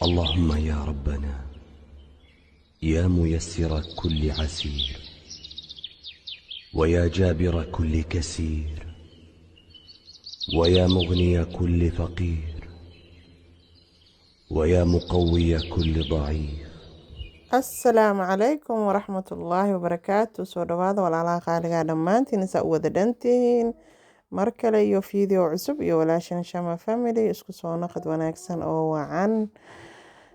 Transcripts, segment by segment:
اللهم يا ربنا يا ميسر كل عسير ويا جابر كل كسير ويا مغني كل فقير ويا مقوي كل ضعيف. السلام عليكم ورحمة الله وبركاته. soo dhawaada walaalaha qaaliga dhammaantiin isa u wada dhantihiin mar kale iyo fiideo cusub iyo walaashan Shama Family isku soo naqad wanaagsan oo wacan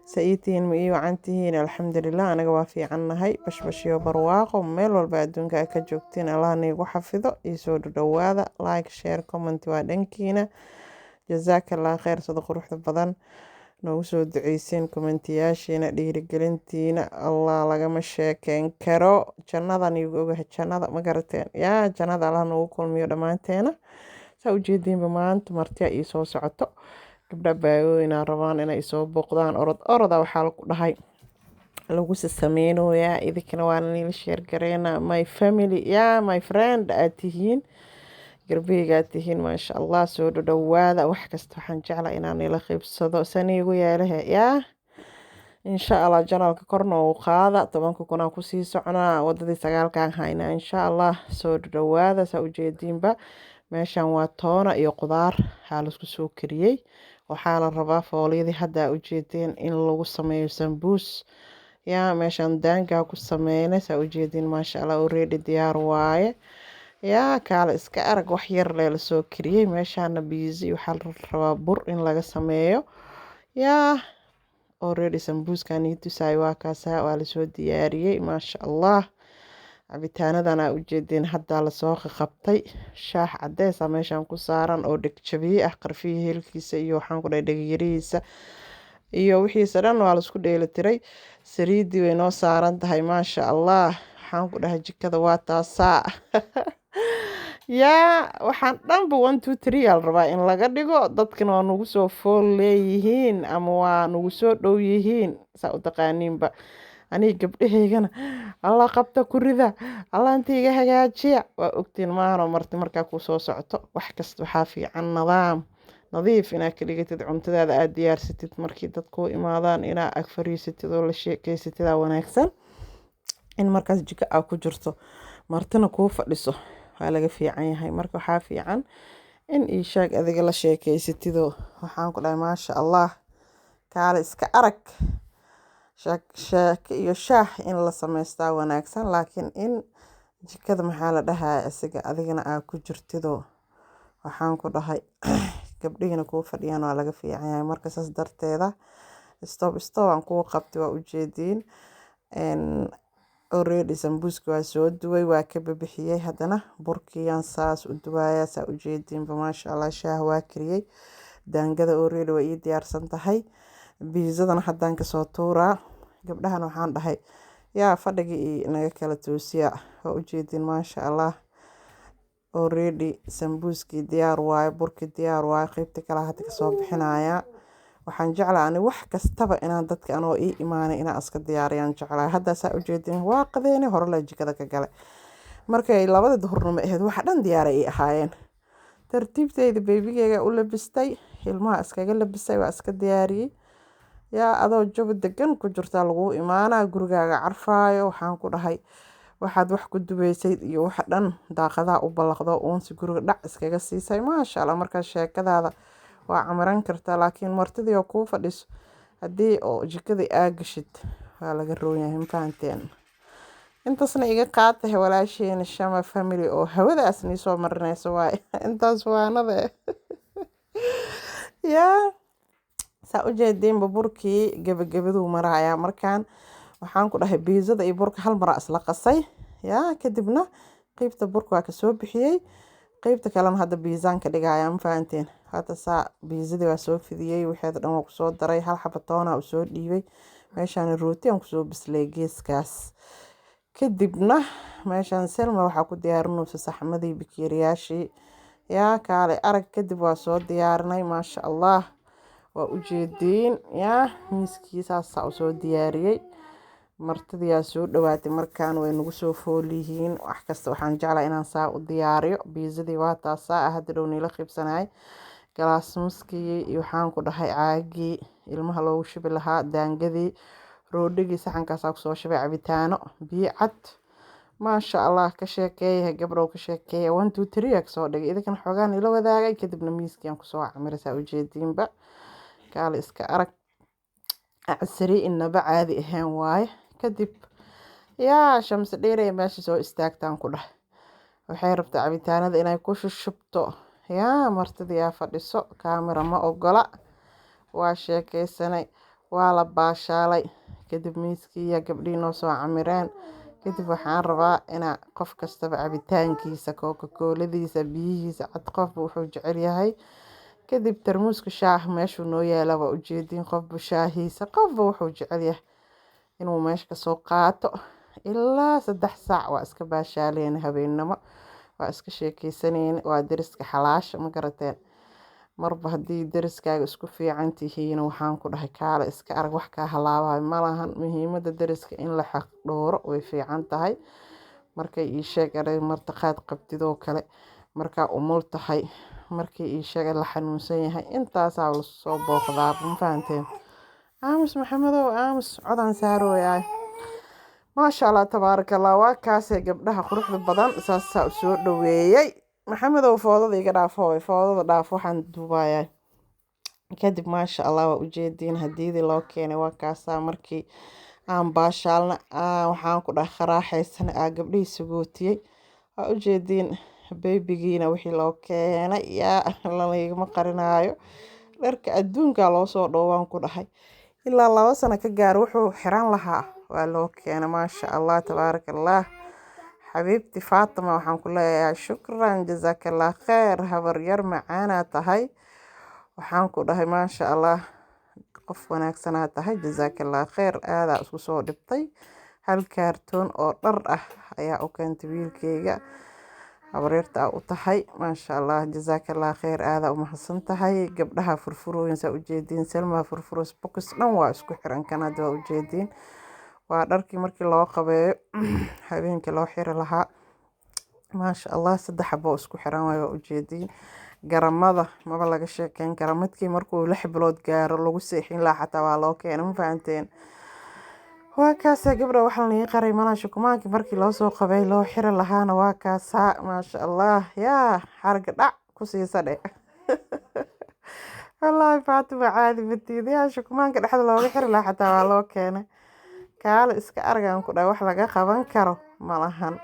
sa'iitiin ma ii wacan tihiin. alxamdulilah anaga waa fiicannahay bashbash iyo barwaaqo meel walba adduunka ka joogtiin allah niigu xafido iyo soo dhawaada like share comment waa dhankiina jazaakallah khayr sida quruxda badan noogu soo duceyseen kommentiyaashiina dhiirigelintiina allah lagama sheekeyn karo. jannadan igu ogahay jannada ma garateen yaa jannada allah noogu kulmiyo dhammaanteena. saa ujeediinba maanta martiya ii soo socoto gabdha baayooyinaa rabaan inay isoo booqdaan oroda waxaa lagu dhahay lagu sasameynoyaa idinkana waana niila sheergareena my family yaa my friend aad tihiin garbeygaad tihiin maasha allah. soo dhawaada wax kasta waxaan jeclaa inaan ila qiibsado saniigu yeelahe yaa insha allah janalka korna uu qaada 10 kunaa kusii soconaa wadadii 9kaan haynaa insha allah. soo dhawaada saa ujeediinba meeshan waa toona iyo qudaar waxaa laisku soo kariyey waxaa la rabaa foolyadii hadda ujeedeen in lagu sameeyo sambuus yaa meeshan daangaa ku sameynay saa ujeediin maasha allah already diyaar waaye yaa kaale iska arag wax yar la soo kariyey meeshana biizi waxaa la rabaa bur in laga sameeyo yaa already sambuuskan ii tusay waa kaasa waa la soo diyaariyey maasha allah. cabitaanadana ujeedeen hadda la soo qabtay shaah cadeys ah meeshan ku saaran oo dhegjabiye ah qarfihi heelkiisa iyo waxaan ku dhahay dhegyarihiisa iyo wixiisa dhan waa la isku dheelitiray. saliidii way noo saaran tahay maasha allah waxaan ku dhahay jikada waa taasaa yaa waxaan dhanba 1 2 3 al rabaa in laga dhigo dadkana waa nagu soo fool leeyihiin ama waa nagu soo dhow yihiin saa u taqaaniinba aniga gabdhahaygana allah qabta ku rida allah inta iga hagaajiya waa ogtiin maahano markaa ku soo socoto wax kasta waxaa fiican nadiif inaad ka dhigatid cuntadaada aad diyaarsatid markii dadku imaadaan inaa ag fariisatid oo la sheekeysatid wanaagsan in markaas jiko aa ku jirto martina kuu fadhiso waa laga fiican yahay. marka waxaa fiican in iishaag adiga la sheekeysatidoo waxaan ku dhahay maasha allah kaale iska arag sheeko iyo shaah in la sameystaa wanaagsan laakiin in jikada maxaa la dhahaa isaga adigana aa ku jirtidoo waxaan ku dhahay gabdhihina kuu fadhiyaan waa laga fiican yahay. marka saas darteeda stop aan kuu qabtay waa ujeediin already sambuuska waa soo duway waa ka bixiyey haddana burkiyaan saas u duwaaya saa ujeediinba maasha allah. shaah waa kariyey daangada already waa ii diyaarsan tahay biizadana haddaan kasoo tuuraa gabdhahan waxaan dhahay yaa fadhigii naga kala toosiya waa ujeediin maasha allah already sambuuskii diyaar waaye burkii diyaar waaye qaybta kale hadda kasoo bixinaya. waxaan jeclaa ani wax kastaba inaan dadka anoo ii imaanay inaan iska diyaariyaan jeclaa. hadda saa ujeediin waa qadeene hore la jikada ka galay markay 2 duhurnimo ahayd waxa dhan diyaar ay ahaayeen tartiibteyda beebigeyga u labistay ilmaha iskaga labisay waa iska diyaariyey yaa adoo job degan ku jirta lagu imaana gurigaaga carfaayo waxaan ku dhahay waxaad wax ku dubeysay iyo wax dhan daaqadaha u balaqdo uunsi guriga dhac iskaga siisay maasha allah. markaas sheekadaada waa camiran kartaa laakiin martidii oo kuu fadhiso haddii oo jikada aa gashid waa laga roon yahay ma fahanteen. intaasna iga qaatahay walaasheena Shama Family oo hawadaas nii soo marinayso waay intaas waanada yaa saa ujeediinba burkii gabagabaduu maraaya markaan waxaan ku dhahay biizada iyo burka hal mar isla qasay yaa kadibna qaybta burka waa kasoo bixiyey qaybta kalena hadda biizaan ka dhigaya ma fahanteen. hadda saa biizadii waa soo fidiyey waxeeda dhan waa kusoo daray hal xaba toona u soo dhiibay meeshaan rooti aan kusoo bislay geeskaas kadibna meeshaan selma waxaa ku diyaarinaysa saxmadii bikiriyaashii yaa kaale arag kadib waa soo diyaarinay maasha allah waa ujeediin yaa miiskiisaasa u soo diyaariyey martidiyaa soo dhawaatay markaan way nagu soo fool yihiin wax kasta waxaan jeclaa inaan saa u diyaariyo biizadii waa taasaa hadda dhow niila qiibsanay galaas muskii iyo waxaan ku dhahay caagii ilmaha loogu shubi lahaa, daangadii, roodhigii, saxankaasaa kusoo shubay, cabitaano, biyo cad. maasha allah, ka sheekeeya gabdhow, ka sheekeeya 1 2 3 kasoo dhigay. idinkan xoogaan ila wadaagay, kadibna miiskiiaan kusoo camirasaa ujeediinba. kaale iska arag, casri inaba caadi ahaan waaye. kadib yaa shamsi dheerey meesha soo istaagtaan ku dhah, waxay rabtaa cabitaanada inay ku shushubto. yaa martida yaa fadhiso, kaamira ma ogola. waa sheekeysanay, waa la baashaalay. kadib miiskiiya gabdhii noo soo camireen. kadib waxaan rabaa inaa qof kastaba cabitaankiisa, kookakooladiisa, biyihiisa cad, qofba wuxuu jecel yahay. kadib tarmuuska shaah meeshuu noo yaala waa ujeediin, qofba shaahiisa, qofba wuxuu jecel yahay inuu meesha kasoo qaato. ilaa 3 saac waa iska baashaaleen, habeennimo waa iska sheekeysaneen. waa deriska xalaasha, ma garateen. marba haddii deriskaaga isku fiican tihiin, waxaan ku dhahay kaale iska arag, wax kaa halaabahay malahan. muhiimada deriska in la xaq dhooro way fiican tahay. markay ii sheeg aray martaqaad qabtidoo kale, markaa umul tahay, markii ii sheeg la xanuunsan yahay, intaasaa lasoo booqdaa, ma fahanteen. aamus maxamedow, aamus, codaan saarooyaay. maasha allah, tabaaraka allah. waa kaasee gabdhaha quruxda badan, saasaa usoo dhaweeyey. maxamedow foodada iga dhaafo, foodada dhaaf, waxaan duubayaa. kadib maasha allah, waa ujeediin hadiidii loo keenay. waa kaasaa markii aan baashaalna, waxaan ku dhahay qaraaxaysana, gabdhihii sagootiyey. waa ujeediin beebigiina wixii loo keenay, yaa laigama qarinaayo. dharka adduunka loo soo dhowaan ku dhahay, ilaa 2 sano ka gaar wuxuu xiran lahaa waa loo keenay. maasha allah, tabaaraka allah. xabiibti Faatima, waxaan ku leeyahay shukran, jazaakallah kheer, habar yar macaanaa tahay. waxaan ku dhahay maasha allah, qof wanaagsanaa tahay, jazaakallah kheer. aadaa isku soo dhibtay. hal kaartoon oo dhar ah ayaa u keentay wiilkeyga, habaryarta u tahay. maasha allah, jazaakallah kheer, aadaa u mahadsan tahay. gabdhaha furfurooyin saa ujeediin, selmaa furfuroos box dhan waa isku xiran, kan hadda waa ujeediin. waa dharkii markii loo qabeeyo habeenkii loo xiri lahaa. maasha allah, 3 xabo isku xiran waa ujeediin. garamada maba laga sheekeyn kara, midkii markuu 6 bilood gaaro lagu seexin lahaa xataa waa loo keenay, ma fahanteen. waa kaasaa gabdha, waxaa laga qaray malaha shukumaankii markii loo soo qabay loo xiri lahaana waa kaasaa. maasha allah, yaa xarga dhac ku siisa dhe. wallaahi Faatima caadi matiid, yaa shukumaanka dhexda looga xiri lahaa xataa waa loo keenay. kaale iska argaan ku dhahay, wax laga qaban karo malahan.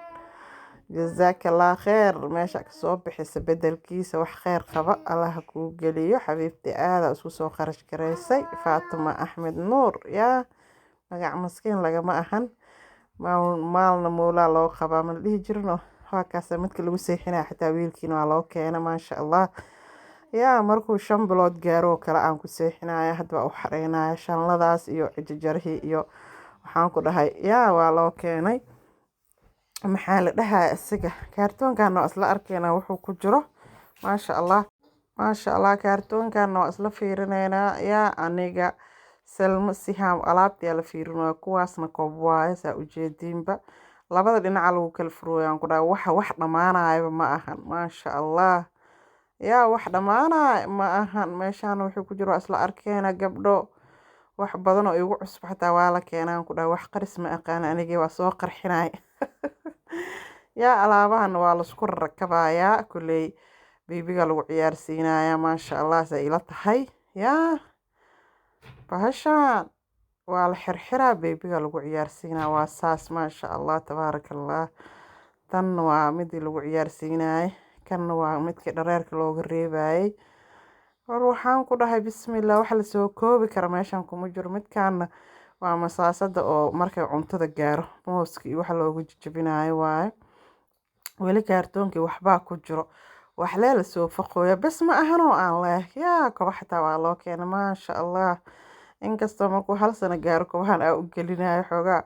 jazaakallah kheer, meesha kasoo bixisa bedelkiisa wax kheyr qaba allah kuu geliyo. xabiibti aada isku soo kharash garaysay. Faatima Axmed Nuur, yaa magac maskiin lagama ahan, maalna moolaa loo qabaa, ma la dhihi jirno. waa kaasa midka lagu seexinaya xataa wiilkiina waa loo keenay. maasha allah, yaa markuu 5 bilood gaaro kale aan ku seexinaya, hadda waa u xareynaya shanladaas iyo cijajarhii iyo waxaan ku dhahay, yaa waa loo keenay. maxaa la dhahaa isaga, kaartoonkan waa isla arkeynaa wuxuu ku jiro. maasha allah, maasha allah, kaartoonkan waa isla fiirineynaa. yaa aniga Selma Sihaam alaabtii la fiirinaya, kuwaasna koob waaye saa ujeediinba. labada dhinaca lagu kala furooyaan ku dhahay, wax dhamaanayaba ma ahan. maasha allah, yaa wax dhamaanaya ma ahan. meeshaan wuxuu ku jiro isla arkeena gabdho. wax badan oo igu cusub xataa waa la keenaan ku dhahay, wax qaris ma aqaan anigii, waa soo qarxinay. yaa alaabahan waa laisku rakabayaa, kulley bibiga lagu ciyaarsiinaya. maasha allah, say ila tahay. yaa bahashaan waa la xirxiraa, bibiga lagu ciyaarsiinaya, waa saas. maasha allah, tabaaraka allah. tan waa midii lagu ciyaarsiinayay, kanna waa midkii dhareerka looga reebayay. war waxaan ku dhahay bismillah, wax la soo koobi kara meeshan kuma jiro. midkaana waa masaasada oo markay cuntada gaaro mooska iyo waxa loogu jajabinayo waaye. weli kaartoonkii waxbaa ku jiro, waxlee la soo faqooya bes ma ahanoo aan leeh. yaa koba xataa waa loo keenay. maasha allah, inkastoo markuu 1 sano gaaro kobahan aa u gelinayo xoogaa,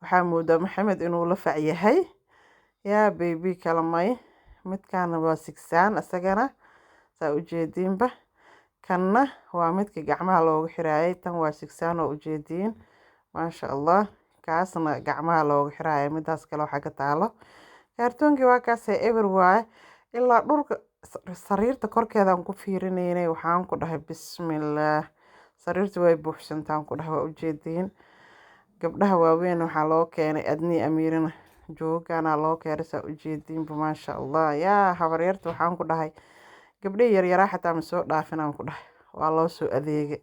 waxaa moodaa maxamed inuu la fac yahay. yaa bebi kalamay. midkaana waa sigsaan isagana saa ujeediinba. kanna waa midkii gacmaha loogu xiraayay, tan waa sigsaan oo ujeediin. maasha allah, kaasna gacmaha loogu xiraayay, midaas kale waxaa ka taalo. kaartoonkii waa kaasee eber waaye, ilaa dhulka sariirta korkeedaan ku fiirineynay. waxaan ku dhahay bismillaah, sariirta way buuxsantaan ku dhahay waa ujeediin gabdhaha waaweyn waxaa loo keenay adnii amiirina joogana loo keenay saa ujeediinba maasha allah yaa habaryarta waxaan ku dhahay gabdhihii yaryaraa xataa ma soo dhaafinaan ku dhahay waa loo soo adeegay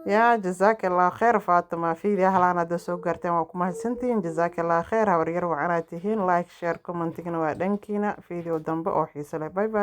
yaa jazakallah kheer Fatima fiidiyo halaan hadda soo gaarteen waa ku mahadsantihiin jazakallah kheer habaryar wacanaad tihiin like share commentigana waa dhankiina fiidiyo dambe oo xiiso leh bye bye